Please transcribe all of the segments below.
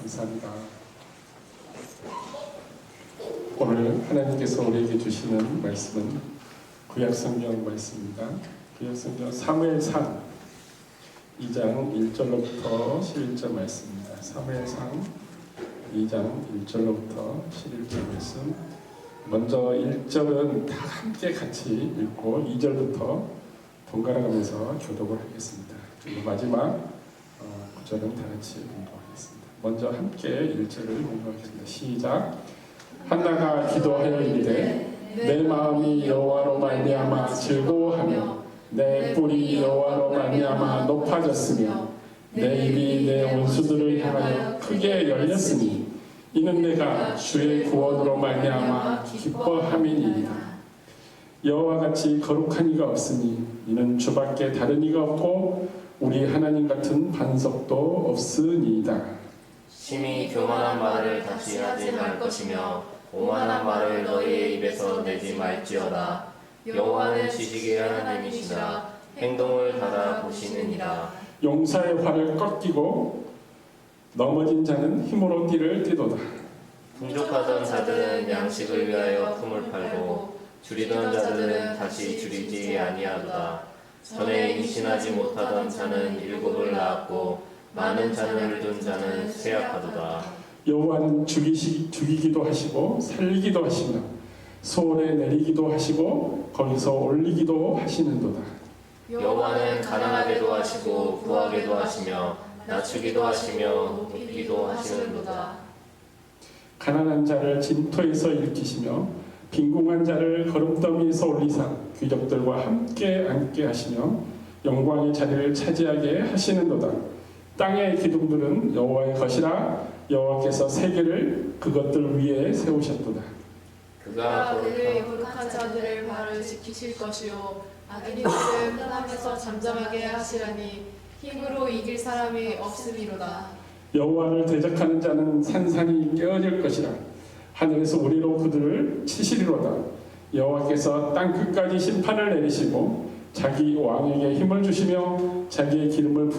감사합니다. 오늘 하나님께서 우리에게 주시는 말씀은 구약성경 말씀입니다. 구약성경 사무엘상 2장 1절로부터 11절 말씀입니다. 사무엘상 2장 1절로부터 11절 말씀. 먼저 1절은 다 함께 같이 읽고 2절부터 번갈아가면서 교독을 하겠습니다. 그리고 마지막 9절은 다 같이 공부하겠습니다. 먼저 함께 1절을 공부하겠습니다. 시작. 한나가 기도하여 이르되 내 마음이 여호와로 말미암아 즐거워하며 내 뿔이 여호와로 말미암아 높아졌으며 내 입이 내 원수들을 향하여 크게 열렸으니 이는 내가 주의 구원으로 말미암아 기뻐함이니이다. 여호와같이 거룩한 이가 없으니 이는 주밖에 다른 이가 없고 우리 하나님 같은 반석도 없으니이다. 심히 교만한 말을 다시 하지 말 것이며 오만한 말을 너희의 입에서 내지 말지어다. 여호와는 지식의 하나님이시라 행동을 달아보시느니라. 용사의 활을 꺾이고 넘어진 자는 힘으로 띠를 띠도다. 풍족하던 자들은 양식을 위하여 품을 팔고 줄이던 자들은 다시 줄이지 아니하도다. 전에 임신하지 못하던 자는 7을 낳았고 많은 자녀를 둔 자는 쇠약하도다. 여호와는 죽이기도 하시고 살리기도 하시며 소원에 내리기도 하시고 거기서 올리기도 하시는도다. 여호와는 가난하게도 하시고 부하게도 하시며 낮추기도 하시며 높이기도 하시는도다. 가난한 자를 진토에서 일으키시며 빈궁한 자를 거름더미에서 올리사 귀족들과 함께 앉게 하시며 영광의 자리를 차지하게 하시는도다. 땅의 기둥들은 여호와의 것이라 여호와께서 세계를 그것들 위에 세우셨도다. 그가 거룩한 자들의 발을 지키실 것이요 악인들을 흑암에서 잠잠하게 하시라니 힘으로 이길 사람이 없음이로다. 여호와를 대적하는 자는 산산이 깨어질 것이라 하늘에서 우리로 그들을 치시리로다. 여호와께서 땅 끝까지 심판을 내리시고 자기 왕에게 힘을 주시며 자기의 기름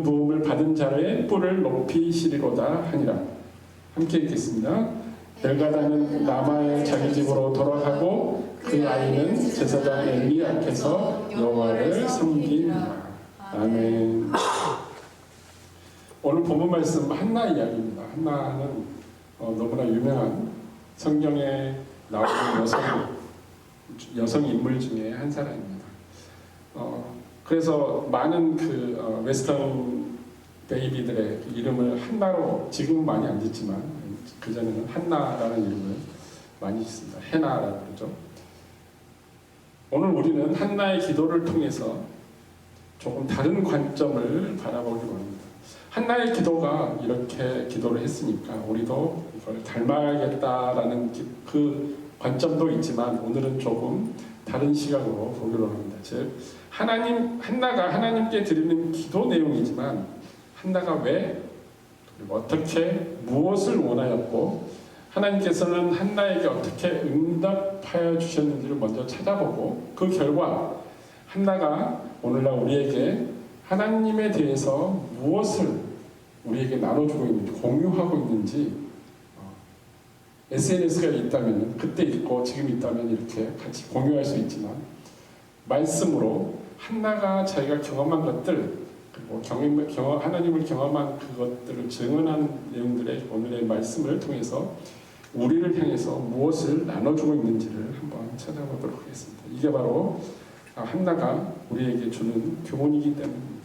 부음을 받은 자의 뿔을 높이시리로다 하니라. 함께 읽겠습니다. 엘가다는 라마의 자기 집으로 돌아가고 그 아이는 제사장 엘리 앞에서 여호와를 섬기니라. 아멘. 오늘 본문 말씀 한나 이야기입니다. 한나는 너무나 유명한 성경에 나오는 여성 인물 중에 한 사람입니다. 그래서 많은 웨스턴 베이비들의 이름을 한나로 지금은 많이 안 짓지만 그전에는 한나라는 이름을 많이 짓습니다. 해나라고 그러죠. 오늘 우리는 한나의 기도를 통해서 조금 다른 관점을 바라보기로 합니다. 한나의 기도가 이렇게 기도를 했으니까 우리도 이걸 닮아야겠다라는 그 관점도 있지만 오늘은 조금 다른 시각으로 보기로 합니다. 즉 한나가 하나님께 드리는 기도 내용이지만 한나가 왜 그리고 어떻게 무엇을 원하였고 하나님께서는 한나에게 어떻게 응답하여 주셨는지를 먼저 찾아보고 그 결과 한나가 오늘날 우리에게 하나님에 대해서 무엇을 우리에게 나눠주고 있는지 공유하고 있는지 SNS가 있다면 그때 있고 지금 있다면 이렇게 같이 공유할 수 있지만 말씀으로 한나가 자기가 경험한 것들 그리고 하나님을 경험한 그것들을 증언한 내용들의 오늘의 말씀을 통해서 우리를 향해서 무엇을 나눠주고 있는지를 한번 찾아보도록 하겠습니다. 이게 바로 한나가 우리에게 주는 교훈이기 때문입니다.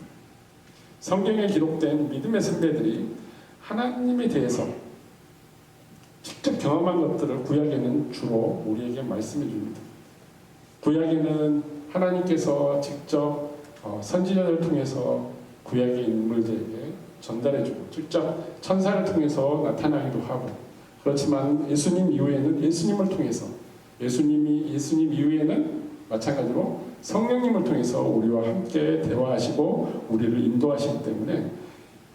성경에 기록된 믿음의 선배들이 하나님에 대해서 직접 경험한 것들을 구약에는 주로 우리에게 말씀해 줍니다. 구약에는 하나님께서 직접 선지자를 통해서 구약의 인물들에게 전달해주고 직접 천사를 통해서 나타나기도 하고 그렇지만 예수님 이후에는 예수님을 통해서 예수님 이후에는 마찬가지로 성령님을 통해서 우리와 함께 대화하시고 우리를 인도하시기 때문에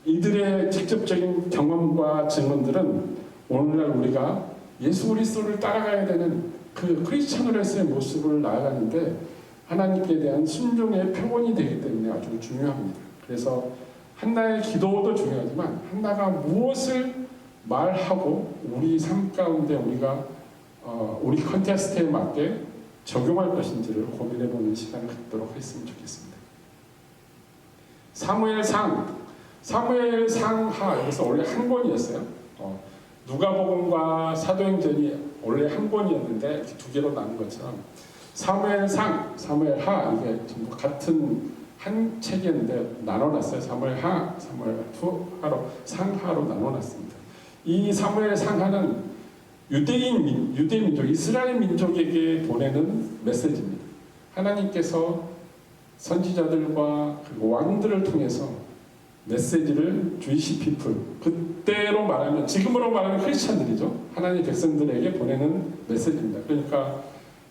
이들의 직접적인 경험과 증언들은 오늘날 우리가 예수 그리스도를 따라가야 되는 그 크리스천으로서의 모습을 나아가는데 하나님께 대한 순종의 표본이 되기 때문에 아주 중요합니다. 그래서 한나의 기도도 중요하지만 한나가 무엇을 말하고 우리 삶 가운데 우리가 우리 컨텍스트에 맞게 적용할 것인지를 고민해보는 시간을 갖도록 했으면 좋겠습니다. 사무엘상하 여기서 원래 한 권이었어요. 누가복음과 사도행전이 원래 한 권이었는데 이렇게 두 개로 나눈 것처럼 사무엘상, 사무엘하 이게 전부 같은 한 책이었는데 나눠놨어요. 사무엘하, 사무엘하로 상하로 나눠놨습니다. 이 사무엘상하는 유대민족, 이스라엘 민족에게 보내는 메시지입니다. 하나님께서 선지자들과 그리고 왕들을 통해서 메시지를 주이시 피플, 그때로 말하면 지금으로 말하면 크리스찬들이죠. 하나님 백성들에게 보내는 메시지입니다. 그러니까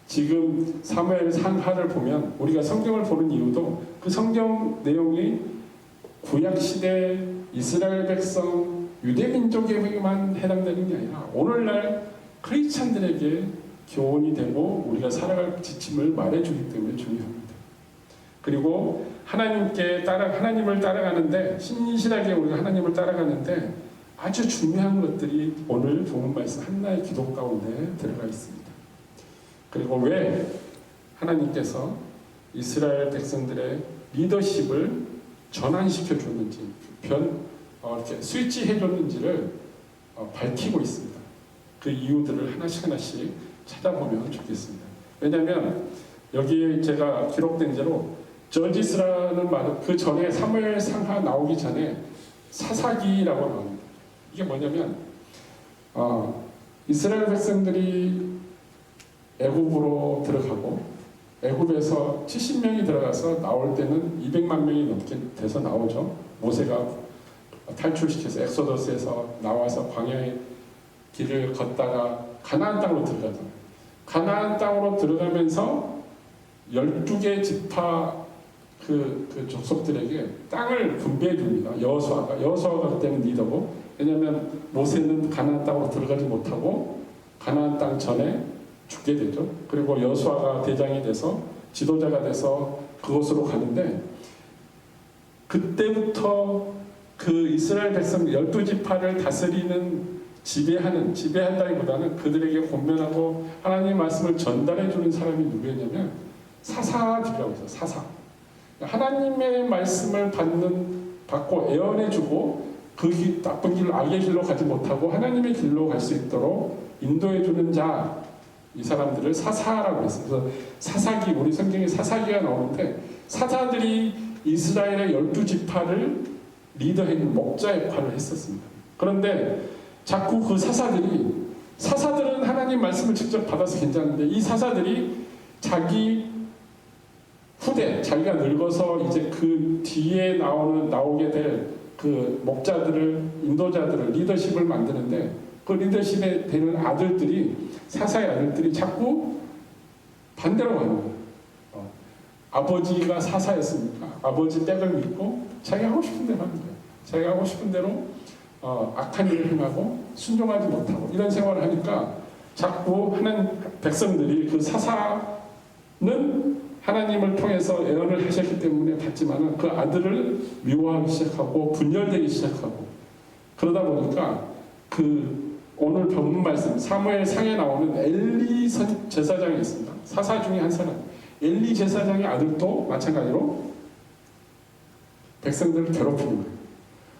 지금 사무엘 상하를 보면 우리가 성경을 보는 이유도 그 성경 내용이 구약시대 이스라엘 백성 유대민족에게만 해당되는 게 아니라 오늘날 크리스찬들에게 교훈이 되고 우리가 살아갈 지침을 말해주기 때문에 중요합니다. 그리고 하나님을 따라가는데 신실하게 우리가 하나님을 따라가는데 아주 중요한 것들이 오늘 본문 말씀 한나의 기도 가운데 들어가 있습니다. 그리고 왜 하나님께서 이스라엘 백성들의 리더십을 전환시켜 줬는지 이렇게 스위치해 줬는지를 밝히고 있습니다. 그 이유들을 하나씩 찾아보면 좋겠습니다. 왜냐하면 여기에 제가 기록된 대로 저지스라는 말은 그 전에 사무엘 상하 나오기 전에 사사기라고 나옵니다. 이게 뭐냐면 이스라엘 백성들이 애굽으로 들어가고 애굽에서 70명이 들어가서 나올 때는 200만 명이 넘게 돼서 나오죠. 모세가 탈출시켜서 엑소더스에서 나와서 광야의 길을 걷다가 가나안 땅으로 들어가잖아요. 가나안 땅으로 들어가면서 12개 지파 그 족속들에게 땅을 분배해 줍니다. 여호수아가 그때는 리더고, 왜냐하면 모세는 가나안 땅으로 들어가지 못하고 가나안 땅 전에 죽게 되죠. 그리고 여호수아가 대장이 돼서 지도자가 돼서 그곳으로 가는데 그때부터 그 이스라엘 백성 12지파를 다스리는 지배한다기보다는 그들에게 권면하고 하나님의 말씀을 전달해 주는 사람이 누구였냐면 사사들이라고 해서 사사. 하나님의 말씀을 받고 애원해 주고 그 나쁜 길, 악의 길로 가지 못하고 하나님의 길로 갈 수 있도록 인도해 주는 자, 이 사람들을 사사라고 했어요. 그래서 사사기, 우리 성경에 사사기가 나오는데 사사들이 이스라엘의 12지파를 리더해준 목자 역할을 했었습니다. 그런데 자꾸 그 사사들은 하나님 말씀을 직접 받아서 괜찮은데 이 사사들이 자기 후대, 자기가 늙어서 이제 그 뒤에 나오게 될 그 목자들을, 인도자들을, 리더십을 만드는데 그 리더십에 되는 사사의 아들들이 자꾸 반대로 가는 거예요. 아버지가 사사였으니까 아버지 백을 믿고 자기가 하고 싶은 대로 하는 거예요. 자기가 하고 싶은 대로 악한 일을 행하고 순종하지 못하고 이런 생활을 하니까 자꾸 하나님 백성들이 그 사사는 하나님을 통해서 애언을 하셨기 때문에 받지만 그 아들을 미워하기 시작하고 분열되기 시작하고 그러다 보니까 그 오늘 본문 말씀 사무엘 상에 나오는 엘리 제사장이 있습니다. 사사 중에 한 사람. 엘리 제사장의 아들도 마찬가지로 백성들을 괴롭히는 거예요.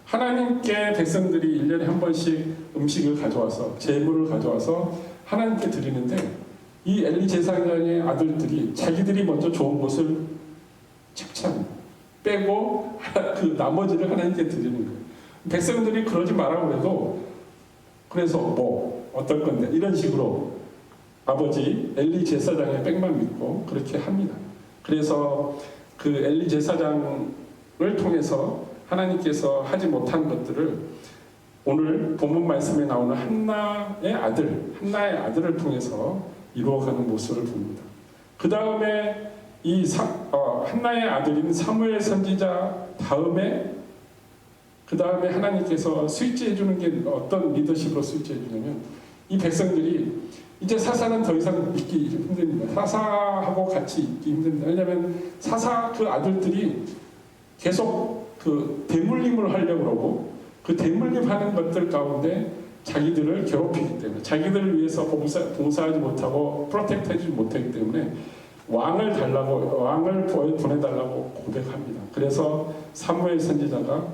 하나님께 백성들이 1년에 한 번씩 음식을 가져와서 재물을 가져와서 하나님께 드리는데 이 엘리 제사장의 아들들이 자기들이 먼저 좋은 것을 착착 빼고 그 나머지를 하나님께 드리는 거예요. 백성들이 그러지 말라고 해도 그래서 뭐 어떨 건데 이런 식으로 아버지 엘리 제사장의 백만 믿고 그렇게 합니다. 그래서 그 엘리 제사장을 통해서 하나님께서 하지 못한 것들을 오늘 본문 말씀에 나오는 한나의 아들을 통해서 이루어가는 모습을 봅니다. 그 다음에 한나의 아들인 사무엘 선지자 그 다음에 하나님께서 스위치해 주는 게 어떤 리더십으로 스위치해 주냐면 이 백성들이 이제 사사는 더 이상 믿기 힘듭니다. 사사하고 같이 있기 힘듭니다. 왜냐하면 사사 그 아들들이 계속 그 대물림을 하려고 그러고 그 대물림하는 것들 가운데 자기들을 괴롭히기 때문에 자기들을 위해서 봉사하지 못하고 프로텍트하지 못하기 때문에 왕을 보내달라고 고백합니다. 그래서 사무엘 선지자가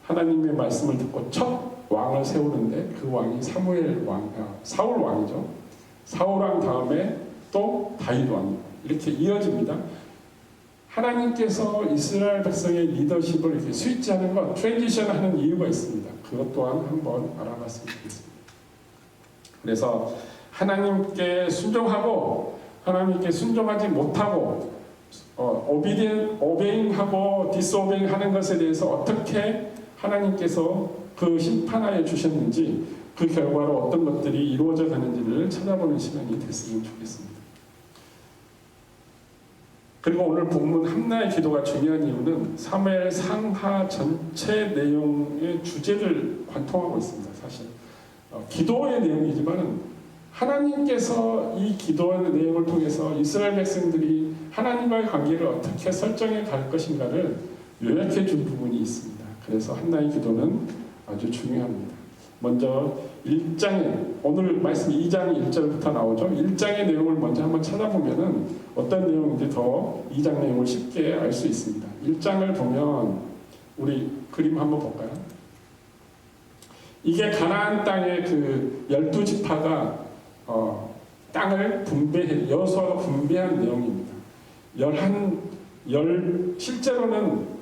하나님의 말씀을 듣고 첫 왕을 세우는데 그 왕이 사울 왕이죠. 사울 왕 다음에 또 다윗 왕 이렇게 이어집니다. 하나님께서 이스라엘 백성의 리더십을 이렇게 스위치하는 것, 트랜지션하는 이유가 있습니다. 그것 또한 한번 알아봤으면 좋겠습니다. 그래서 하나님께 순종하고 하나님께 순종하지 못하고 오베잉하고 디스오베잉하는 것에 대해서 어떻게 하나님께서 그 심판하여 주셨는지 그 결과로 어떤 것들이 이루어져 가는지를 찾아보는 시간이 됐으면 좋겠습니다. 그리고 오늘 본문 한나의 기도가 중요한 이유는 사무엘 상하 전체 내용의 주제를 관통하고 있습니다. 사실 기도의 내용이지만 하나님께서 이 기도의 내용을 통해서 이스라엘 백성들이 하나님과의 관계를 어떻게 설정해 갈 것인가를 요약해 준 부분이 있습니다. 그래서 한나의 기도는 아주 중요합니다. 먼저 1장에 오늘 말씀 2장 1절부터 나오죠. 1장의 내용을 먼저 한번 찾아보면은 어떤 내용인지 더 2장 내용을 쉽게 알 수 있습니다. 1장을 보면 우리 그림 한번 볼까요? 이게 가나안 땅의 그 12지파가 땅을 여호수아가 분배한 내용입니다. 실제로는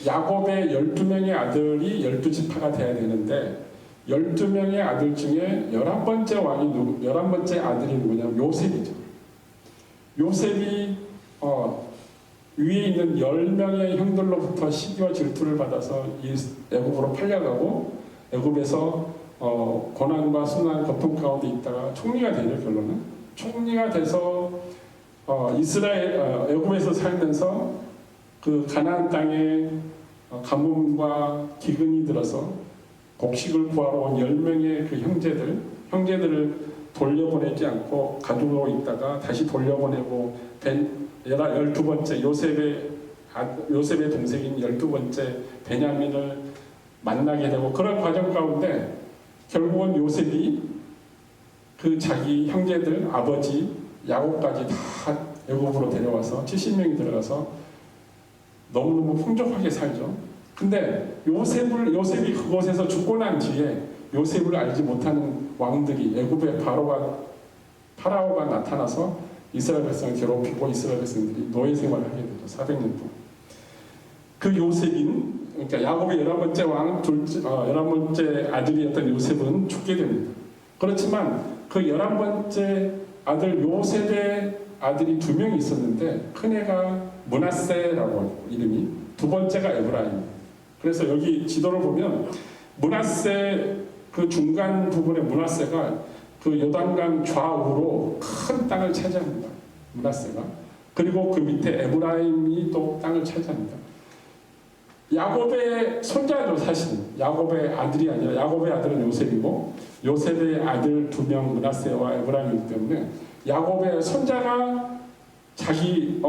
야곱의 12명의 아들이 12지파가 돼야 되는데 12명의 아들 중에 11번째 아들이 누구냐면 요셉이죠. 요셉이 위에 있는 10명의 형들로부터 시기와 질투를 받아서 애굽으로 팔려가고 애굽에서 고난과 순환 고통 가운데 있다가 총리가 되죠. 결론은 총리가 돼서 애굽에서 살면서 그 가나안 땅에 가뭄과 기근이 들어서 곡식을 구하러 온 10명의 그 형제들을 돌려보내지 않고 가두고 있다가 다시 돌려보내고 12번째 요셉의 동생인 12번째 베냐민을 만나게 되고 그런 과정 가운데 결국은 요셉이 그 자기 형제들 아버지 야곱까지 다 애굽으로 데려와서 70명이 들어가서 너무너무 풍족하게 살죠. 근데 요셉이 그곳에서 죽고 난 뒤에 요셉을 알지 못하는 왕들이 애굽의 파라오가 나타나서 이스라엘 백성을 괴롭히고 이스라엘 백성들이 노예 생활을 하게 되죠. 400년 동안. 그 요셉인 그러니까 야곱의 11번째 아들이었던 요셉은 죽게 됩니다. 그렇지만 그 11번째 아들 요셉의 아들이 2명이 있었는데 큰애가 므낫세라고 이름이, 두 번째가 에브라임. 그래서 여기 지도를 보면 므낫세 그 중간 부분의 므낫세가 그 요단강 좌우로 큰 땅을 차지합니다. 므낫세가. 그리고 그 밑에 에브라임이 또 땅을 차지합니다. 야곱의 손자죠. 사실 야곱의 아들이 아니라 야곱의 아들은 요셉이고 요셉의 아들 2명 므낫세와 에브라임이기 때문에 야곱의 손자가 자기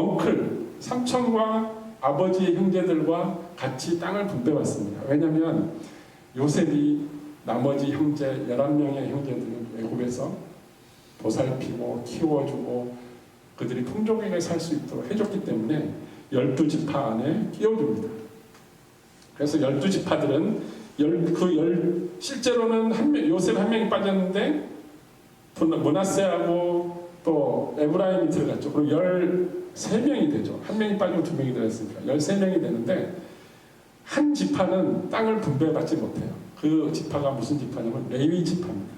삼촌과 아버지의 형제들과 같이 땅을 분배받습니다. 왜냐하면 요셉이 나머지 형제 11명의 형제들을 애굽에서 보살피고 키워주고 그들이 풍족하게 살 수 있도록 해줬기 때문에 12지파 안에 끼워줍니다. 그래서 12지파들은 실제로는 요셉 한 명이 빠졌는데 므낫세하고 또 에브라임이 들어갔죠. 그리고 13명이 되죠. 한 명이 빠지고 2명이 들어갔으니까 13명이 되는데 한 지파는 땅을 분배받지 못해요. 그 지파가 무슨 지파냐면 레위 지파입니다.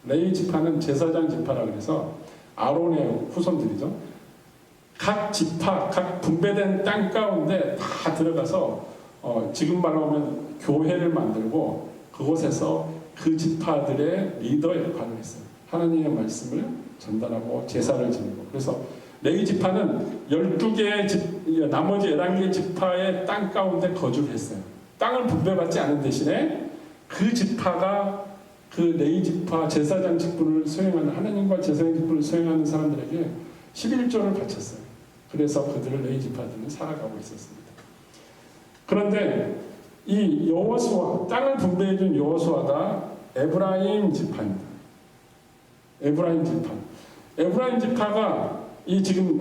레위 지파는 제사장 지파라 그래서 아론의 후손들이죠. 각 지파, 각 분배된 땅 가운데 다 들어가서 지금 말하면 교회를 만들고 그곳에서 그 지파들의 리더 역할을 했어요. 하나님의 말씀을 전달하고 제사를 지내고. 그래서 레위 지파는 12개의 나머지 11개의 지파의 땅 가운데 거주했어요. 땅을 분배받지 않은 대신에 그 지파가 그 레위 지파 제사장 직분을 수행하는 하나님과 제사장 직분을 수행하는 사람들에게 11조를 바쳤어요. 그래서 그들을 레위 지파들은 살아가고 있었습니다. 그런데 이 여호수아, 땅을 분배해 준 여호수아가 에브라임 지파입니다. 에브라임 지파. 에브라임 지파가 이 지금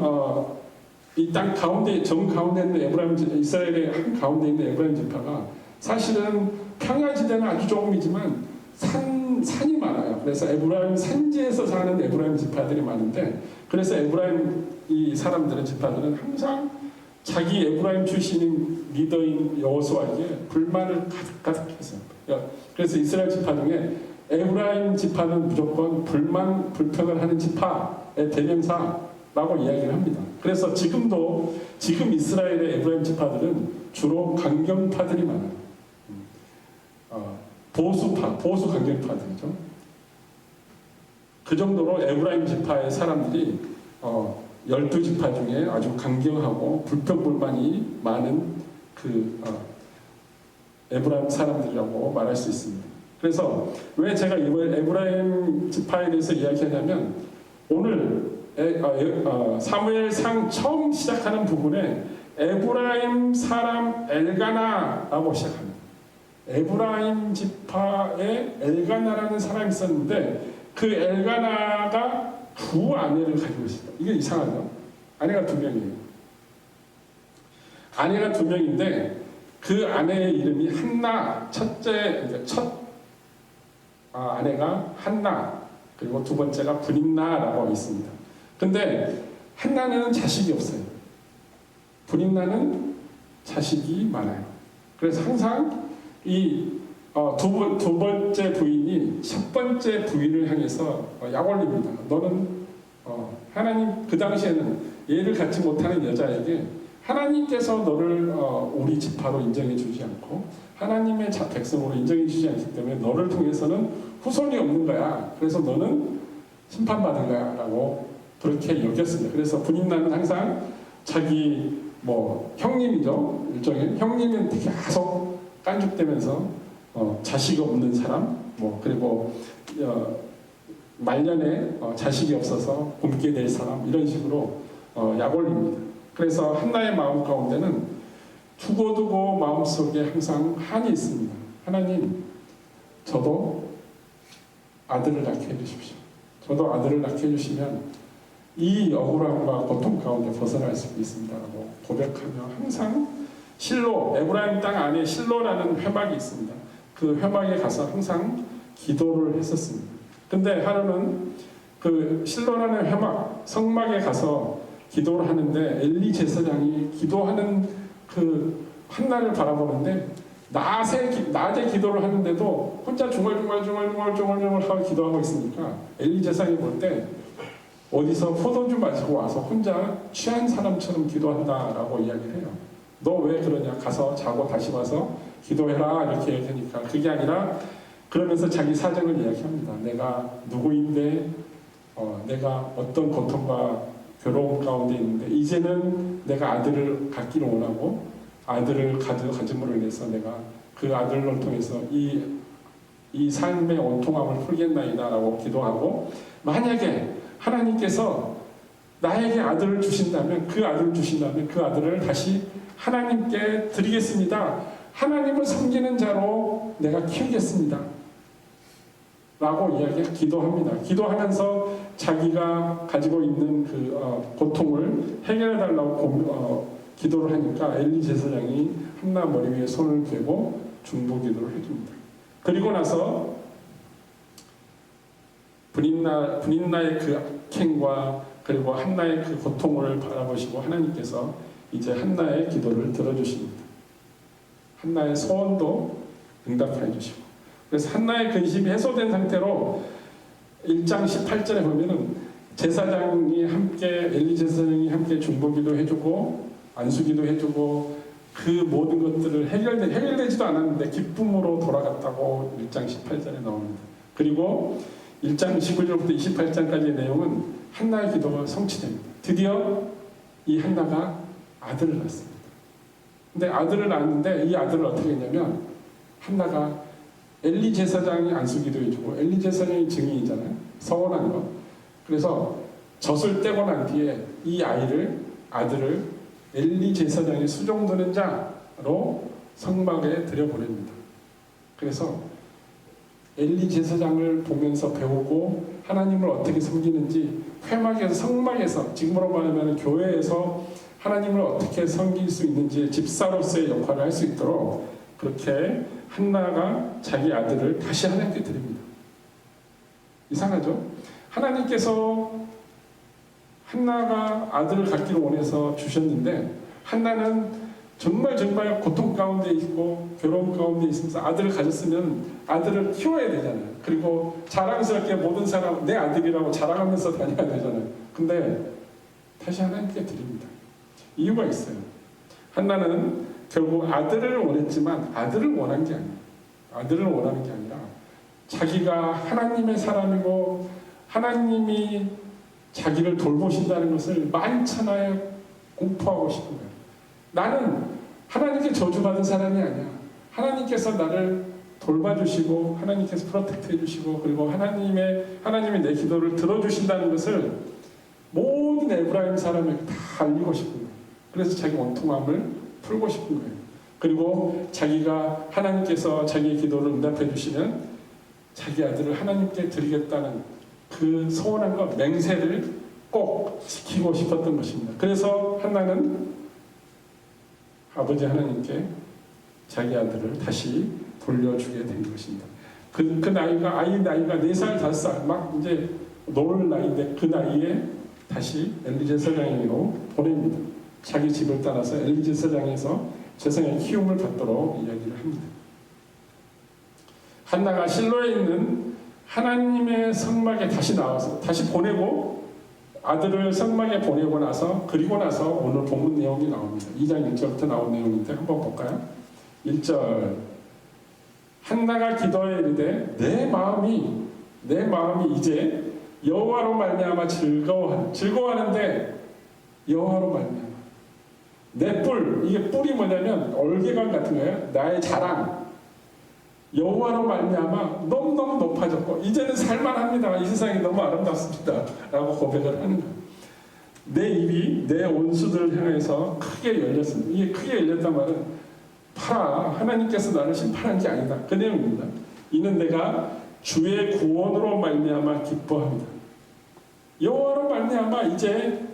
이 땅 가운데 정 가운데 있는 에브라임 이스라엘의 한 가운데 있는 에브라임 지파가 사실은 평야지대는 아주 조금이지만 산이 많아요. 그래서 에브라임 산지에서 사는 에브라임 지파들이 많은데, 그래서 에브라임 이 사람들의 지파들은 항상 자기 에브라임 출신인 리더인 여호수아에게 불만을 가득했어요. 그래서 이스라엘 지파 중에 에브라임 지파는 무조건 불평을 하는 지파의 대명사라고 이야기를 합니다. 그래서 지금 이스라엘의 에브라임 지파들은 주로 강경파들이 많아요. 보수 강경파들이죠. 그 정도로 에브라임 지파의 사람들이 12지파 중에 아주 강경하고 불평불만이 많은 에브라임 사람들이라고 말할 수 있습니다. 그래서 왜 제가 이번 에브라임 지파에 대해서 이야기하냐면, 오늘 사무엘상 처음 시작하는 부분에 에브라임 사람 엘가나라고 시작합니다. 에브라임 지파에 엘가나라는 사람이 있었는데, 그 엘가나가 두 아내를 가지고 있습니다. 이게 이상하죠? 아내가 2명이에요. 아내가 2명인데 그 아내의 이름이 한나, 첫 아내가 한나, 그리고 두 번째가 브린나라고 있습니다. 근데 한나는 자식이 없어요. 브린나는 자식이 많아요. 그래서 항상 이 두 번째 부인이 첫 번째 부인을 향해서 약 올립니다. 너는 하나님, 그 당시에는 예를 갖지 못하는 여자에게 하나님께서 너를 우리 지파로 인정해 주지 않고 하나님의 백성으로 인정해 주지 않기 때문에 너를 통해서는 후손이 없는 거야. 그래서 너는 심판받은 거야 라고 그렇게 여겼습니다. 그래서 브린나는 항상 자기 형님이죠. 일종의 형님은 계속 깐죽대면서 자식이 없는 사람, 그리고 말년에 자식이 없어서 굶게 될 사람, 이런 식으로 약 올립니다. 그래서 한나의 마음 가운데는 두고두고 마음속에 항상 한이 있습니다. 하나님, 저도 아들을 낳게 해주십시오. 저도 아들을 낳게 해주시면 이 억울함과 고통 가운데 벗어날 수 있습니다 라고 고백하며 항상 실로, 에브라임 땅 안에 실로라는 회막이 있습니다. 그 회막에 가서 항상 기도를 했었습니다. 근데 하루는 그 실로라는 회막, 성막에 가서 기도를 하는데 엘리 제사장이 기도하는 그 한나를 바라보는데 낮에 기도를 하는데도 혼자 중얼중얼 하고 기도하고 있으니까 엘리 제사장이 볼 때 어디서 포도주 마시고 와서 혼자 취한 사람처럼 기도한다라고 이야기를 해요. 너 왜 그러냐? 가서 자고 다시 와서 기도해라 이렇게 얘기하니까 그게 아니라, 그러면서 자기 사정을 이야기합니다. 내가 누구인데 내가 어떤 고통과 괴로움 가운데 있는데 이제는 내가 아들을 갖기를 원하고 아들을 가짐으로 인해서 내가 그 아들을 통해서 이 삶의 온통함을 풀겠나이다 라고 기도하고, 만약에 하나님께서 나에게 아들을 주신다면 그 아들을 다시 하나님께 드리겠습니다. 하나님을 섬기는 자로 내가 키우겠습니다 라고 기도합니다. 기도하면서 자기가 가지고 있는 그 고통을 해결해 달라고 기도를 하니까 엘리 제사장이 한나 머리 위에 손을 대고 중보 기도를 해줍니다. 그리고 나서 브린나의 그 악행과 그리고 한나의 그 고통을 바라보시고 하나님께서 이제 한나의 기도를 들어주십니다. 한나의 소원도 응답해 주시고, 그래서 한나의 근심이 해소된 상태로 1장 18절에 보면은 제사장이 함께, 엘리 제사장이 함께 중보기도 해주고 안수기도 해주고 그 모든 것들을 해결되지도 않았는데 기쁨으로 돌아갔다고 1장 18절에 나옵니다. 그리고 1장 19절부터 28장까지의 내용은 한나의 기도가 성취됩니다. 드디어 이 한나가 아들을 낳습니다. 근데 아들을 낳았는데 이 아들을 어떻게 했냐면, 한나가 엘리 제사장이 안수기도 해주고 엘리 제사장이 증인이잖아요. 서원한 거. 그래서 젖을 떼고 난 뒤에 이 아들을 엘리 제사장이 수종드는 자로 성막에 들여보냅니다. 그래서 엘리 제사장을 보면서 배우고 하나님을 어떻게 섬기는지 회막에서 성막에서 지금으로 말하면 교회에서 하나님을 어떻게 섬길 수 있는지 집사로서의 역할을 할 수 있도록 그렇게 한나가 자기 아들을 다시 하나님께 드립니다. 이상하죠? 하나님께서 한나가 아들을 갖기를 원해서 주셨는데 한나는 정말 고통 가운데 있고 괴로움 가운데 있으면서 아들을 가졌으면 아들을 키워야 되잖아요. 그리고 자랑스럽게 모든 사람 내 아들이라고 자랑하면서 다녀야 되잖아요. 근데 다시 하나님께 드립니다. 이유가 있어요. 한나는 결국 아들을 원했지만 아들을 원한 게 아니에요. 아들을 원하는 게 아니라 자기가 하나님의 사람이고 하나님이 자기를 돌보신다는 것을 만천하에 공포하고 싶은 거예요. 나는 하나님께 저주받은 사람이 아니야. 하나님께서 나를 돌봐주시고 하나님께서 프로텍트 해주시고 그리고 하나님이 내 기도를 들어주신다는 것을 모든 에브라임 사람에게 다 알리고 싶은 거예요. 그래서 자기 원통함을 풀고 싶은 거예요. 그리고 자기가 하나님께서 자기의 기도를 응답해 주시면 자기 아들을 하나님께 드리겠다는 그 소원함과 맹세를 꼭 지키고 싶었던 것입니다. 그래서 한나는 아버지 하나님께 자기 아들을 다시 돌려주게 된 것입니다. 그 나이가 아이 나이가 4살 5살 막 이제 놀 나이인데 그 나이에 다시 엘리 제사장으로 보냅니다. 자기 집을 따라서 엘리 제사장에서 제사장의 키움을 받도록 이야기를 합니다. 한나가 실로에 있는 하나님의 성막에 다시 나와서 다시 보내고 아들을 성막에 보내고 나서 그리고 나서 오늘 본문 내용이 나옵니다. 2장 1절부터 나온 내용인데 한번 볼까요? 1절 한나가 기도하여 이르되 내 마음이 이제 여호와로 말미암아 즐거워하는데 여호와로 말미암아 내 뿔 이게 뿔이 뭐냐면 얼개감 같은 거예요. 나의 자랑 여호와로 말미암아 너무너무 높아졌고 이제는 살만합니다. 이 세상이 너무 아름답습니다. 라고 고백을 하는 거예요. 내 입이 내 온수들을 향해서 크게 열렸습니다. 이게 크게 열렸단 말은 봐라 하나님께서 나를 심판한 게 아니다. 그 내용입니다. 이는 내가 주의 구원으로 말미암아 기뻐합니다. 여호와로 말미암아 이제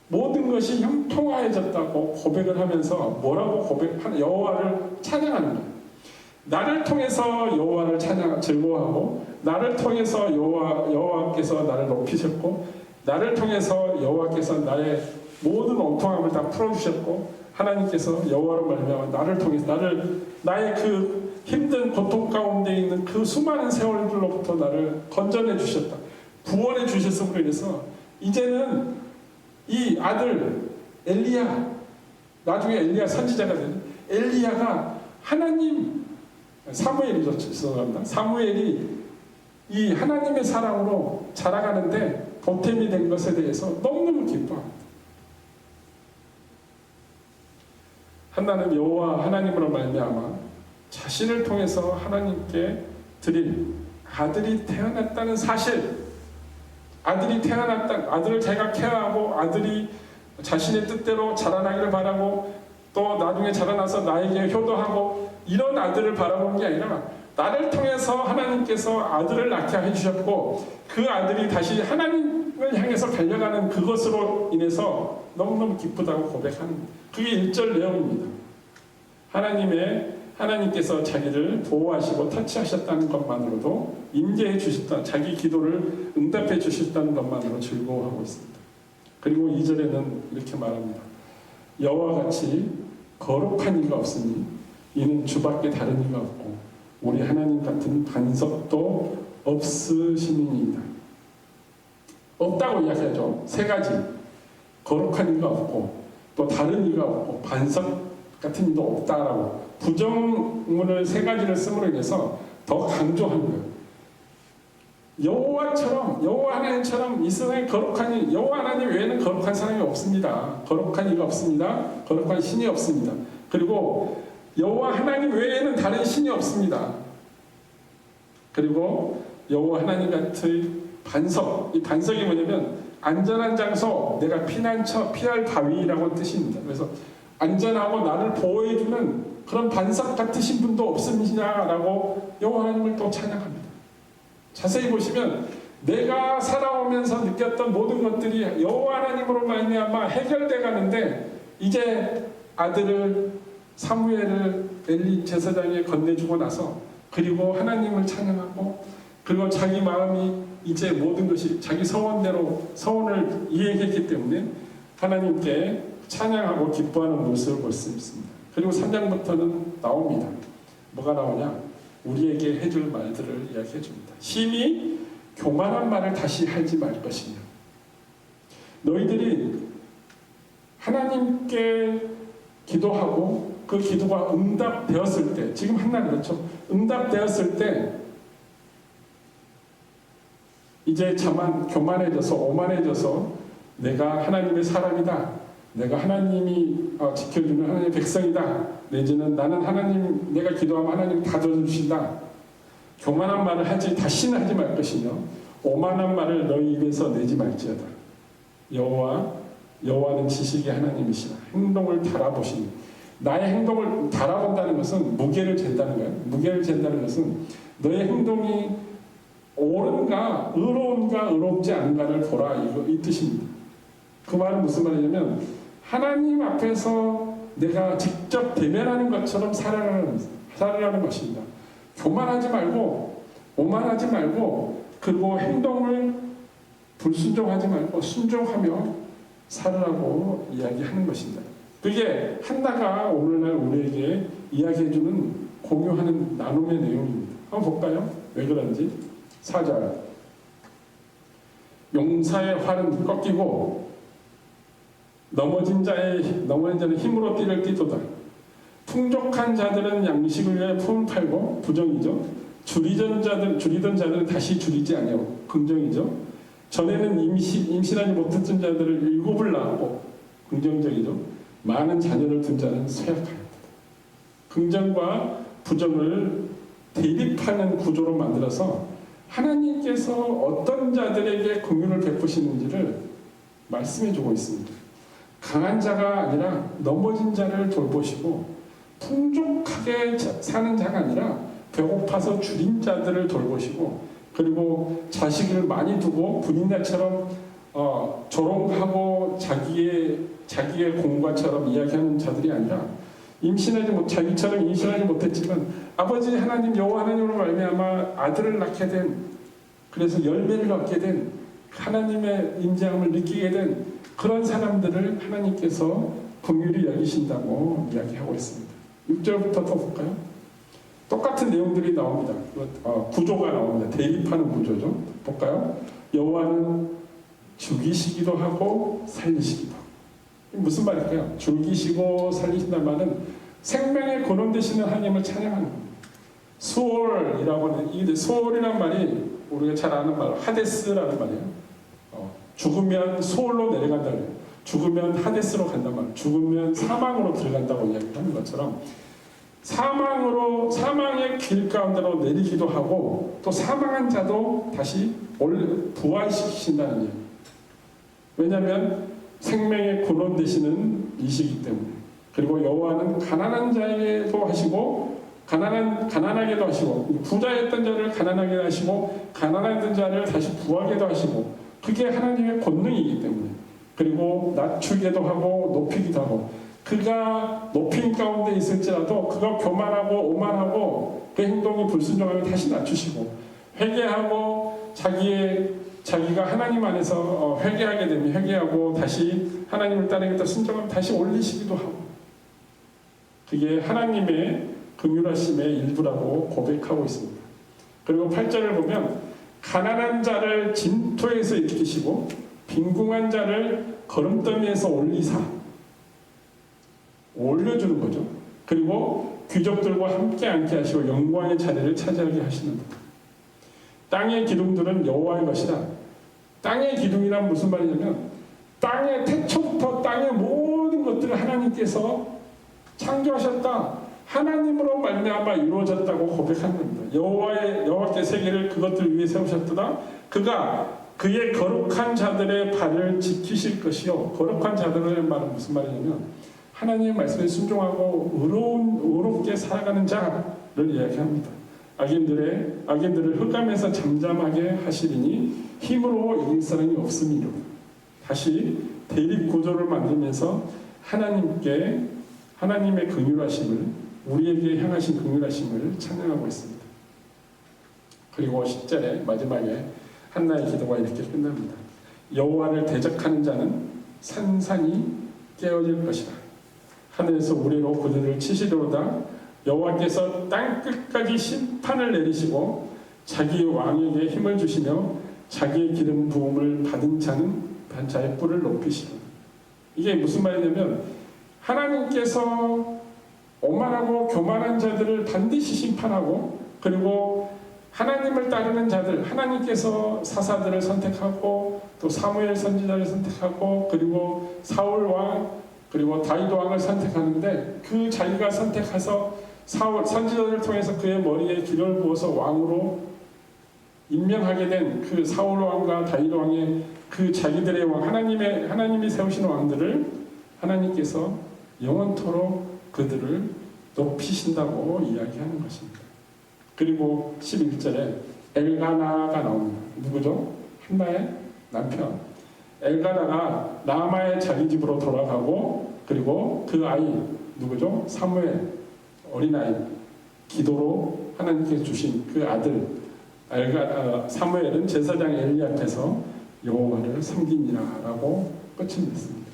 모든 것이 형통하여졌다고 고백을 하면서 뭐라고 고백하는 여호와를 찬양하는 거예요. 나를 통해서 여호와를 즐거워하고 나를 통해서 여호와께서 나를 높이셨고 나를 통해서 여호와께서 나의 모든 엉통함을 다 풀어주셨고 하나님께서 여호와로 말미암아 나를 통해서 나의 그 힘든 고통 가운데 있는 그 수많은 세월들로부터 나를 건져내 주셨다. 구원해 주셨음으로 인해서 이제는 이 아들 엘리야 나중에 엘리야 선지자가 되는 엘리야가 하나님 사무엘이죠. 죄송합니다. 사무엘이 이 하나님의 사랑으로 자라가는데 보탬이 된 것에 대해서 너무너무 기뻐합니다. 한나는 여호와 하나님으로 말미암아 자신을 통해서 하나님께 드릴 아들이 태어났다는 사실 아들을 자기가 케어하고 아들이 자신의 뜻대로 자라나기를 바라고 또 나중에 자라나서 나에게 효도하고 이런 아들을 바라보는 게 아니라 나를 통해서 하나님께서 아들을 낳게 해주셨고 그 아들이 다시 하나님을 향해서 달려가는 그것으로 인해서 너무너무 기쁘다고 고백하는 그게 1절 내용입니다. 하나님께서 자기를 보호하시고 터치하셨다는 것만으로도 임재해 주셨다. 자기 기도를 응답해 주셨다는 것만으로 즐거워하고 있습니다. 그리고 2절에는 이렇게 말합니다. 여호와 같이 거룩한 이가 없으니 이는 주밖에 다른 이가 없고 우리 하나님 같은 반석도 없으시니이다. 없다고 이야기하죠. 3가지 거룩한 이가 없고 또 다른 이가 없고 반석 같은 이도 없다라고 부정문을 3가지를 쓰므로 인해서 더 강조한 거예요. 여호와 하나님처럼 이 세상에 거룩한 이 여호와 하나님 외에는 거룩한 사람이 없습니다. 거룩한 이가 없습니다. 거룩한 신이 없습니다. 그리고 여호와 하나님 외에는 다른 신이 없습니다. 그리고 여호와 하나님 같은 반석, 이 반석이 뭐냐면 안전한 장소, 내가 피할 바위라고 뜻입니다. 그래서 안전하고 나를 보호해주는 그런 반석 같으신 분도 없으시냐라고 여호와 하나님을 또 찬양합니다. 자세히 보시면 내가 살아오면서 느꼈던 모든 것들이 여호와 하나님으로 말미암아 해결돼 가는데 이제 아들을 사무엘을 엘리 제사장에 건네주고 나서 그리고 하나님을 찬양하고 그리고 자기 마음이 이제 모든 것이 자기 서원대로 서원을 이행했기 때문에 하나님께 찬양하고 기뻐하는 모습을 볼 수 있습니다. 그리고 3장부터는 나옵니다. 뭐가 나오냐? 우리에게 해줄 말들을 이야기해 줍니다. 심히 교만한 말을 다시 하지 말 것이며 너희들이 하나님께 기도하고 그 기도가 응답되었을 때 지금 한날 그렇죠. 응답되었을 때 이제 교만해져서 오만해져서 내가 하나님의 사람이다. 내가 하나님이 지켜주는 하나님의 백성이다. 내지는 나는 하나님 내가 기도하면 하나님이 다 들어주신다. 교만한 말을 다시는 하지 말 것이며 오만한 말을 너희 입에서 내지 말지어다. 여호와는 지식의 하나님이시라. 행동을 달아보시니 나의 행동을 달아본다는 것은 무게를 잰다는 거예요. 무게를 잰다는 것은 너의 행동이 옳은가 의로운가 의롭지 않은가를 보라 이 뜻입니다. 그 말은 무슨 말이냐면 하나님 앞에서 내가 직접 대면하는 것처럼 살아라는 것입니다. 교만하지 말고 오만하지 말고 그리고 행동을 불순종하지 말고 순종하며 살으라고 이야기하는 것입니다. 그게 한나가 오늘날 우리에게 이야기해주는 공유하는 나눔의 내용입니다. 한번 볼까요? 왜 그런지 4절 용사의 활은 꺾이고 넘어진 자는 힘으로 띠를 띠도다. 풍족한 자들은 양식을 위해 품을 팔고 부정이죠. 줄이던 자들은 다시 줄이지 아니하고 긍정이죠. 전에는 임신하지 못했던 자들을 7을 낳았고 긍정적이죠. 많은 자녀를 둔 자는 쇠약하였다. 긍정과 부정을 대립하는 구조로 만들어서 하나님께서 어떤 자들에게 긍휼을 베푸시는지를 말씀해주고 있습니다. 강한 자가 아니라 넘어진 자를 돌보시고 풍족하게 사는 자가 아니라 배고파서 줄인 자들을 돌보시고 그리고 자식을 많이 두고 군인들처럼 조롱하고 자기의 공과처럼 이야기하는 자들이 아니라 자기처럼 임신하지 못했지만 아버지 하나님 여호와 하나님으로 말미암아 아들을 낳게 된 그래서 열매를 얻게 된 하나님의 임재함을 느끼게 된 그런 사람들을 하나님께서 긍휼히 여기신다고 이야기하고 있습니다. 6절부터 더 볼까요? 똑같은 내용들이 나옵니다. 구조가 나옵니다. 대립하는 구조죠. 볼까요? 여호와는 죽이시기도 하고 살리시기도 하고. 무슨 말일까요? 죽이시고 살리신다는 말은 생명의 근원 되시는 하나님을 찬양하는 겁니다. 수월이란 말이 우리가 잘 아는 말 하데스라는 말이에요. 죽으면 수월로 내려간다는 거예요. 죽으면 하데스로 간단 말이에요. 죽으면 사망으로 들어간다고 이야기하는 것처럼 사망의 길 가운데로 내리기도 하고 또 사망한 자도 다시 부활시키신다는 얘기예요. 왜냐하면 생명의 근원 되시는 이시기 때문에. 그리고 여호와는 가난한 자에게도 하시고 가난하게도 하시고 부자였던 자를 가난하게 하시고 가난했던 자를 다시 부하게도 하시고 그게 하나님의 권능이기 때문에. 그리고 낮추기도 하고 높이기도 하고 그가 높임 가운데 있을지라도 그가 교만하고 오만하고 그 행동이 불순종하면 다시 낮추시고 회개하고 자기가 하나님 안에서 회개하게 되면 회개하고 다시 하나님을 따르겠다 순종하면 다시 올리시기도 하고 그게 하나님의 긍휼하심의 일부라고 고백하고 있습니다. 그리고 8절을 보면 가난한 자를 진토에서 일으키시고 빈궁한 자를 거름더미에서 올려주는 거죠. 그리고 귀족들과 함께 앉게 하시고 영광의 자리를 차지하게 하시는 것. 땅의 기둥들은 여호와의 것이다. 땅의 기둥이란 무슨 말이냐면 땅의 태초부터 땅의 모든 것들을 하나님께서 창조하셨다. 하나님으로 말미암아 이루어졌다고 고백하는 겁니다. 여호와께 세계를 그것들 위해 세우셨도다. 그가 그의 거룩한 자들의 발을 지키실 것이요. 거룩한 자들의 말은 무슨 말이냐면 하나님의 말씀에 순종하고 의롭게 살아가는 자를 이야기합니다. 악인들을 흑암에서 잠잠하게 하시리니 힘으로 이길 사람이 없음이로. 다시 대립 구조를 만들면서 하나님의 긍휼하심을, 우리에게 향하신 긍휼하심을 찬양하고 있습니다. 그리고 10절에 마지막에 한나의 기도가 이렇게 끝납니다. 여호와를 대적하는 자는 산산이 깨어질 것이다. 하늘에서 우리로 그들을 치시리로다. 여호와께서 땅 끝까지 심판을 내리시고 자기 왕에게 힘을 주시며 자기의 기름 부음을 받은 자의 뿔을 높이시리라. 이게 무슨 말이냐면 하나님께서 오만하고 교만한 자들을 반드시 심판하고, 그리고 하나님을 따르는 자들, 하나님께서 사사들을 선택하고 또 사무엘 선지자를 선택하고 그리고 사울 왕 그리고 다윗 왕을 선택하는데, 그 자기가 선택해서 선지자들을 통해서 그의 머리에 기름을 부어서 왕으로 임명하게 된 그 사울 왕과 다윗 왕의 그 자기들의 왕, 하나님이 세우신 왕들을 하나님께서 영원토록 그들을 높이신다고 이야기하는 것입니다. 그리고 11절에 엘가나가 나옵니다. 누구죠? 한나의 남편. 엘가나가 라마의 자기 집으로 돌아가고, 그리고 그 아이 누구죠? 사무엘 어린아이, 기도로 하나님께서 주신 그 아들 사무엘은 제사장 엘리 앞에서 여호와를 섬기니라라고 끝을 냈습니다.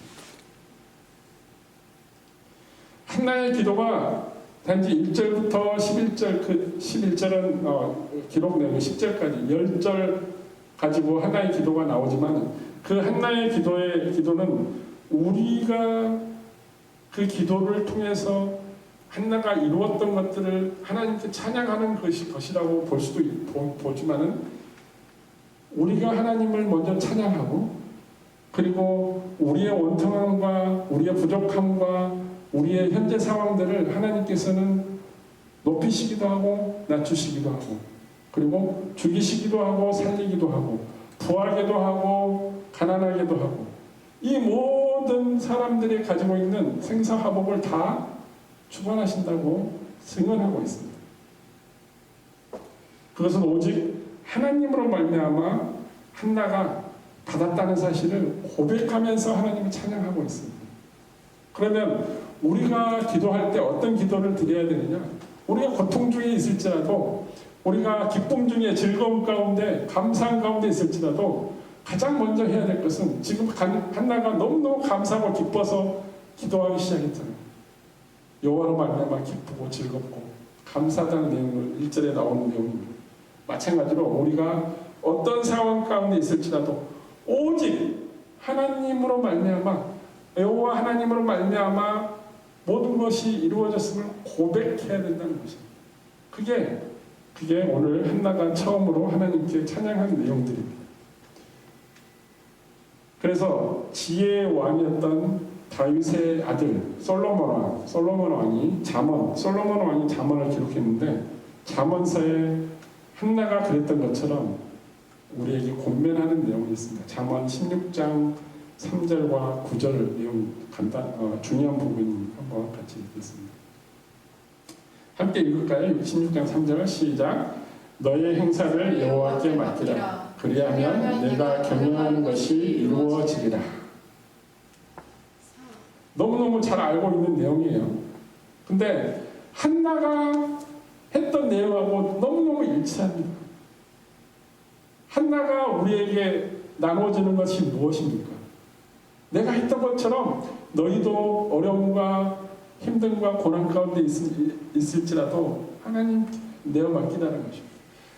한나의 기도가 단지 1절부터 11절, 11절은 기록되고 10절까지 10절 가지고 한나의 기도가 나오지만, 그 한나의 기도는 우리가 그 기도를 통해서 한나가 이루었던 것들을 하나님께 찬양하는 것이라고 볼 수도 보지만은, 우리가 하나님을 먼저 찬양하고, 그리고 우리의 원통함과 우리의 부족함과 우리의 현재 상황들을 하나님께서는 높이시기도 하고 낮추시기도 하고, 그리고 죽이시기도 하고 살리기도 하고 부하게도 하고 가난하게도 하고, 이 모든 사람들이 가지고 있는 생사화복을 다 주관하신다고 증언하고 있습니다. 그것은 오직 하나님으로 말미암아 한나가 받았다는 사실을 고백하면서 하나님을 찬양하고 있습니다. 그러면 우리가 기도할 때 어떤 기도를 드려야 되느냐? 우리가 고통 중에 있을지라도, 우리가 기쁨 중에 즐거움 가운데 감사한 가운데 있을지라도 가장 먼저 해야 될 것은, 지금 한나가 너무너무 감사하고 기뻐서 기도하기 시작했잖아요. 여호와로 말미암아 기쁘고 즐겁고 감사하다는 내용을 1절에 나오는 내용입니다. 마찬가지로 우리가 어떤 상황 가운데 있을지라도 오직 하나님으로 말미암아, 여호와 하나님으로 말미암아 모든 것이 이루어졌음을 고백해야 된다는 것입니다. 그게 오늘 한나가 처음으로 하나님께 찬양한 내용들입니다. 그래서 지혜의 왕이었던 다윗의 아들 솔로몬 왕이 잠언을 기록했는데, 잠언서에 한나가 그랬던 것처럼 우리에게 권면하는 내용이 있습니다. 잠언 16장 3절과 9절 내용 중요한 부분이 한번 같이 읽겠습니다. 함께 읽을까요? 16장 3절 시작. 너의 행사를 여호와께 맡기라. 그리하면 내가 경영하는 것이 이루어지리라. 너무너무 잘 알고 있는 내용이에요. 근데 한나가 했던 내용하고 너무너무 일치합니다. 한나가 우리에게 나눠주는 것이 무엇입니까? 내가 했던 것처럼 너희도 어려움과 힘듦과 고난 가운데 있을지라도 하나님 내어 맡기라는 것입니다.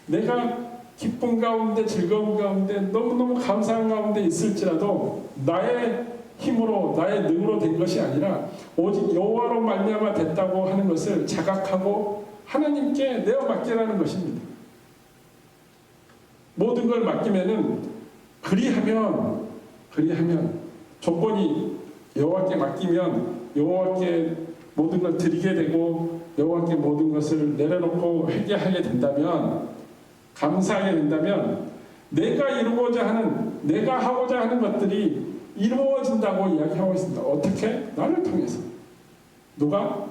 내가 기쁨 가운데 즐거움 가운데 너무너무 감사한 가운데 있을지라도 나의 힘으로 나의 능으로 된 것이 아니라 오직 여호와로 말미암아 됐다고 하는 것을 자각하고 하나님께 내어 맡기라는 것입니다. 모든 걸 맡기면은 그리하면 조건이 여호와께 맡기면 여호와께 모든 걸 드리게 되고 여호와께 모든 것을 내려놓고 회개하게 된다면, 감사하게 된다면 내가 하고자 하는 것들이 이루어진다고 이야기하고 있습니다. 어떻게? 나를 통해서. 누가?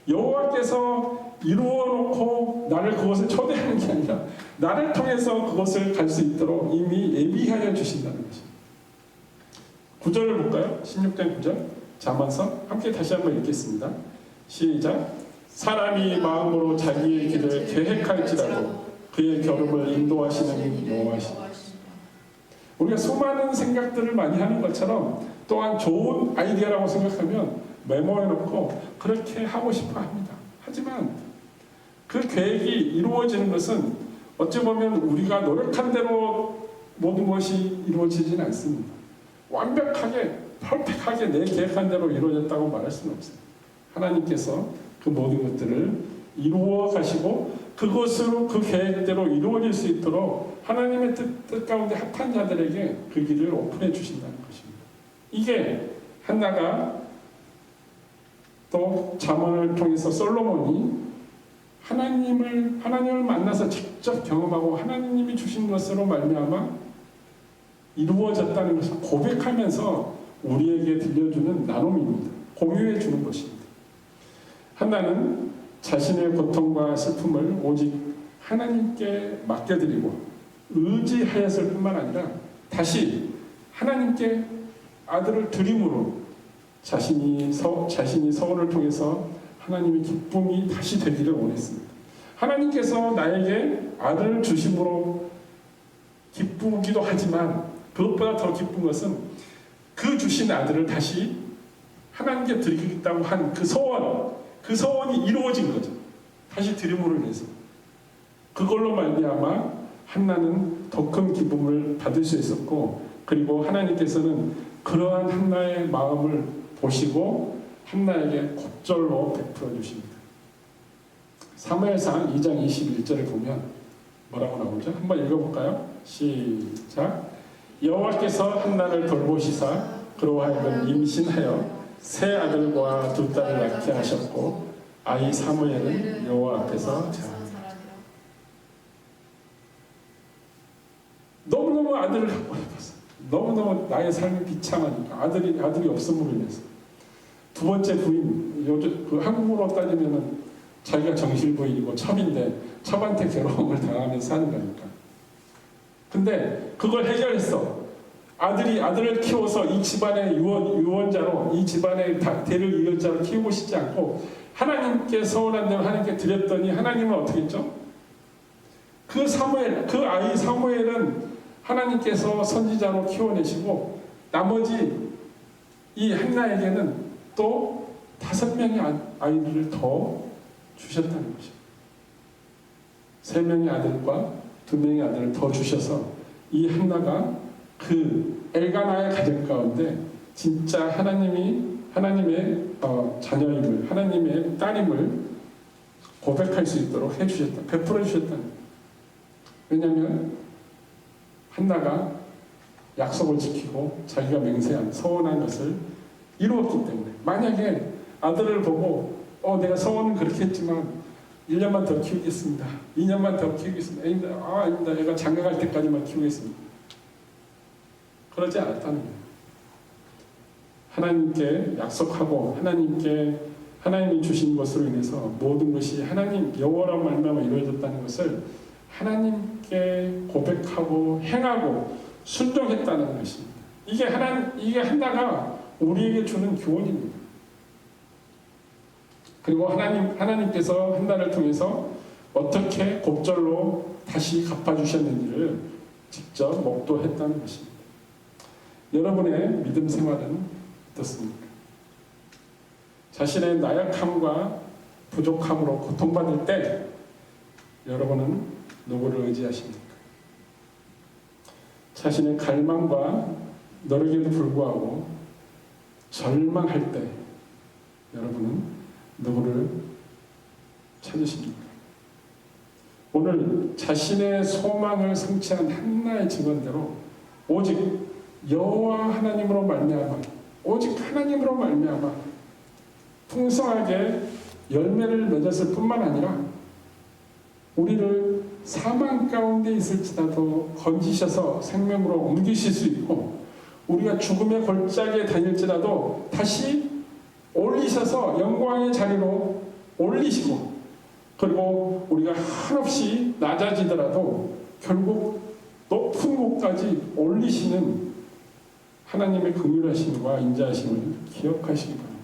여호와께서 이루어 놓고 나를 그곳에 초대하는 게 아니라 나를 통해서 그곳을 갈 수 있도록 이미 예비하여 주신다는 것입니다. 9절을 볼까요? 16장 9절 자만서 함께 다시 한번 읽겠습니다. 시작. 사람이 마음으로 자기의 길을 계획할지라도 그의 걸음을 인도하시는 여호와시니라. 우리가 수많은 생각들을 많이 하는 것처럼 또한 좋은 아이디어라고 생각하면 메모해놓고 그렇게 하고 싶어 합니다. 하지만 그 계획이 이루어지는 것은 어찌 보면 우리가 노력한 대로 모든 것이 이루어지지는 않습니다. 완벽하게 퍼펙트하게 내 계획한 대로 이루어졌다고 말할 수는 없어요. 하나님께서 그 모든 것들을 이루어 가시고 그것으로 그 계획대로 이루어질 수 있도록 하나님의 뜻 가운데 합한 자들에게 그 길을 오픈해 주신다는 것입니다. 이게 한나가 또 잠언을 통해서 솔로몬이 하나님을 만나서 직접 경험하고 하나님이 주신 것으로 말미암아 이루어졌다는 것을 고백하면서 우리에게 들려주는 나눔입니다. 공유해 주는 것입니다. 한나는 자신의 고통과 슬픔을 오직 하나님께 맡겨드리고 의지하였을 뿐만 아니라 다시 하나님께 아들을 드림으로 자신이 서원을 통해서 하나님의 기쁨이 다시 되기를 원했습니다. 하나님께서 나에게 아들을 주심으로 기쁘기도 하지만 그것보다 더 기쁜 것은 그 주신 아들을 다시 하나님께 드리겠다고 한 그 소원이 이루어진 거죠. 다시 드림으로 인해서. 그걸로 말미암아 한나는 더 큰 기쁨을 받을 수 있었고, 그리고 하나님께서는 그러한 한나의 마음을 보시고 한나에게 곧절로 베풀어 주십니다. 사무엘상 2장 21절을 보면 뭐라고 나오죠? 한번 읽어볼까요? 시작. 여호와께서 한나를 돌보시사 그로 하여금 임신하여 세 아들과 두 딸을 낳게 하셨고 아이 사무엘은 여호와 앞에서 자랐다. 너무너무 아들을 갖고 싶었어요. 너무너무 나의 삶이 비참하니까 아들이 없음으로 인해서. 두 번째 부인, 요즘 그 한국으로 따지면은 자기가 정실부인이고 첩인데 첩한테 괴로움을 당하면서 사는 거니까. 근데 그걸 해결했어. 아들을 키워서 이 집안의 유언자로, 이 집안의 대를 이을 자로 키우고 싶지 않고 하나님께 서원한 대로 하나님께 드렸더니 하나님은 어떻게 했죠? 그 아이 사무엘은 하나님께서 선지자로 키워내시고 나머지 이 한나에게는 또 5명의 아이들을 더 주셨다는 것이죠. 3명의 아들과 2명의 아들을 더 주셔서 이 한나가 그 엘가나의 가정 가운데 진짜 하나님의 자녀임을, 하나님의 딸임을 고백할 수 있도록 해주셨다, 베풀어 주셨다는 거예요. 왜냐하면 한나가 약속을 지키고 자기가 맹세한 서원한 것을 이루었기 때문에. 만약에 아들을 보고 내가 서원은 그렇게 했지만 1년만 더 키우겠습니다, 2년만 더 키우겠습니다, 아닙니다, 얘가 장가갈 때까지만 키우겠습니다, 그러지 않았다는 거예요. 하나님께 약속하고 하나님이 주신 것으로 인해서 모든 것이 하나님 여호와로 말미암아 이루어졌다는 것을 하나님께 고백하고 행하고 순종했다는 것입니다. 이게 한나가 우리에게 주는 교훈입니다. 그리고 하나님께서 한나를 통해서 어떻게 곧절로 다시 갚아주셨는지를 직접 목도했다는 것입니다. 여러분의 믿음 생활은 어떻습니까? 자신의 나약함과 부족함으로 고통받을 때 여러분은 누구를 의지하십니까? 자신의 갈망과 노력에도 불구하고 절망할 때 여러분은 누구를 찾으십니까? 오늘 자신의 소망을 성취한 한나의 증언대로 오직 여호와 하나님으로 말미암아, 오직 하나님으로 말미암아 풍성하게 열매를 맺었을 뿐만 아니라 우리를 사망 가운데 있을지라도 건지셔서 생명으로 옮기실 수 있고, 우리가 죽음의 골짜기에 다닐지라도 다시 올리셔서 영광의 자리로 올리시고, 그리고 우리가 한없이 낮아지더라도 결국 높은 곳까지 올리시는 하나님의 긍휼하심과 인자하심을 기억하시기 바랍니다.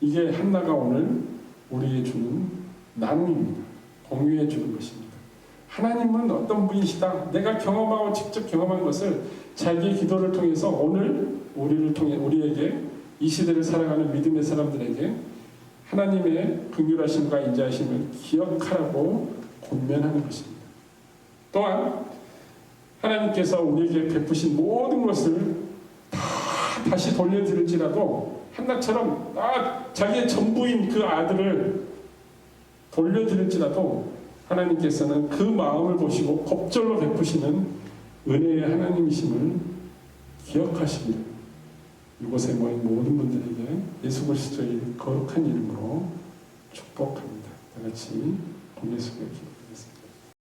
이게 한나가 오늘 우리에게 주는 나눔입니다. 공유해 주는 것입니다. 하나님은 어떤 분이시다. 내가 경험하고 직접 경험한 것을 자기의 기도를 통해서 오늘 우리를 통해 우리에게 이 시대를 살아가는 믿음의 사람들에게 하나님의 긍휼하심과 인자하심을 기억하라고 권면하는 것입니다. 또한 하나님께서 우리에게 베푸신 모든 것을 다 다시 돌려드릴지라도 한나처럼 자기의 전부인 그 아들을 돌려드릴지라도 하나님께서는 그 마음을 보시고 법절로 베푸시는 은혜의 하나님이심을 기억하시기를 이곳에 모인 모든 분들에게 예수 그리스도의 거룩한 이름으로 축복합니다. 다 같이 공예수에 기도하겠습니다.